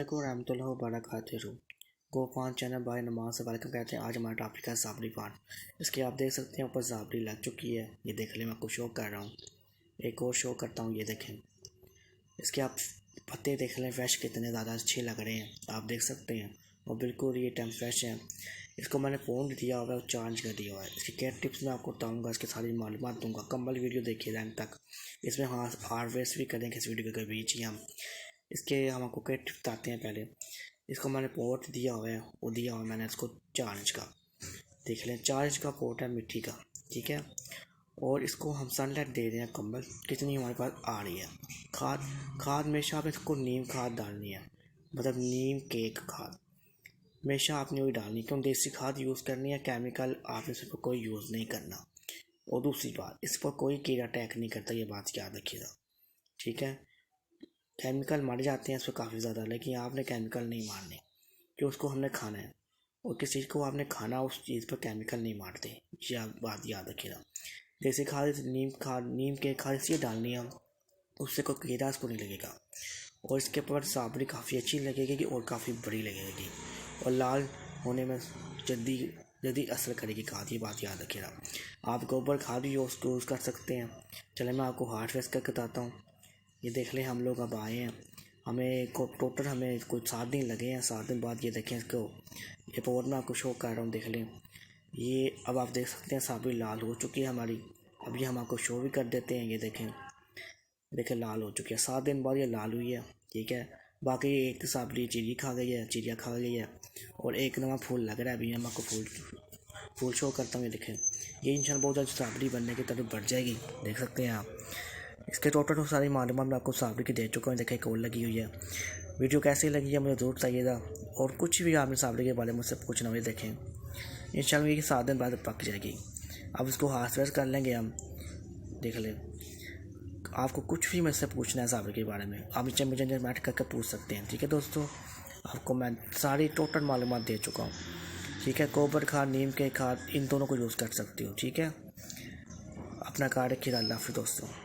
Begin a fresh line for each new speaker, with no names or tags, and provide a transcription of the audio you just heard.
वालेकुम रहमतुल्लाहि व बरकातुहू। गोफान चैनल बाय नमाज से वेलकम कहते हैं। आज हमारा टॉपिक है साबरी फान। इसके आप देख सकते हैं ऊपर साबरी लग चुकी है। ये देख लें, मैं आपको शो कर रहा हूँ, एक और शो करता हूँ। ये देखें, इसके आप पत्ते देख लें, फ्रेश कितने ज़्यादा अच्छे लग रहे हैं, आप देख सकते हैं। और बिल्कुल ये टाइम फ्रेश है। इसको मैंने फ़ोन दिया हुआ है और चार्ज कर दिया हुआ है। इसकी केयर टिप्स मैं आपको बताऊँगा, इसकी सारी मालूमात दूँगा। कम्बल वीडियो देखिए एंड तक। इसमें हाँ हार्वेस्ट भी करेंगे इस वीडियो के बीच ही हम आपको केयर टिप्स बताते हैं। पहले इसको मैंने पोर्ट दिया हुआ है, वो दिया हुआ है मैंने इसको 4 इंच का। देख लें, 4 इंच का पोर्ट है मिट्टी का, ठीक है। और इसको हम सनलाइट दे रहे हैं। कम्बल कितनी हमारे पास आ रही है। खाद हमेशा आप इसको नीम खाद डालनी है, मतलब नीम केक खाद हमेशा आपने वही डालनी, क्यों देसी खाद यूज़ करनी है। केमिकल आपने इस पर कोई यूज़ नहीं करना। और दूसरी बात, इस पर कोई कीड़ा अटैक नहीं करता, ये बात याद रखिएगा, ठीक है। केमिकल मर जाते हैं इस पर काफ़ी ज़्यादा, लेकिन आपने केमिकल नहीं मारने, कि उसको हमने खाना है। और किसी चीज़ को आपने खाना, उस चीज़ पर केमिकल नहीं मारते, ये बात याद रखिएगा। जैसे खाद नीम के खाद इसलिए डालनी है, उससे कोई कीड़ा उसको नहीं लगेगा। और इसके ऊपर साबरी काफ़ी अच्छी लगेगी और काफ़ी बड़ी लगेगी, और लाल होने में जल्दी असर करेगी खाद, ये बात याद रखिएगा। आप गोबर खाद भी यूज़ कर सकते हैं। चले मैं आपको हार्वेस्ट करके बताता हूँ। ये देख लें, हम लोग अब आए हैं, हमें कोई 7 दिन लगे हैं। 7 दिन बाद ये देखें, इसको ये पोर्ट में आपको शो कर रहा हूँ, देख लें। ये अब आप देख सकते हैं साबरी लाल हो चुकी है हमारी। अब ये हम आपको शो भी कर देते हैं। ये देखें लाल हो चुकी है। 7 दिन बाद ये लाल हुई है, ठीक है। बाकी एक साबरी चिड़िया खा गई है, और एक नवा फूल लग रहा है। अभी हम आपको फूल शो करता हूँ। ये देखें, ये इंशाल्लाह बहुत ज़्यादा साबरी बनने की तरफ बढ़ जाएगी, देख सकते हैं आप। इसके टोटल सारी मालूमात मैं आपको साबरी की दे चुका हूँ। देखें, एक और लगी हुई है। वीडियो कैसी लगी है मुझे ज़रूर बताइएगा, और कुछ भी आपने साबरी के बारे में मुझसे पूछना हो, देखें इंशाल्लाह ये 7 दिन बाद पक जाएगी। अब इसको हार्वेस्ट कर लेंगे हम। देख लें, आपको कुछ भी मुझसे पूछना है साबरी के बारे में, आप नीचे मुझे कमेंट करके पूछ सकते हैं, ठीक है दोस्तों। आपको मैं सारी टोटल मालूमात दे चुका हूँ, ठीक है। गोबर खाद, नीम के खाद, इन दोनों को यूज़ कर सकती हूँ, ठीक है। अपना ख्याल रखिएगा। अल्लाह हाफ़िज़ दोस्तों।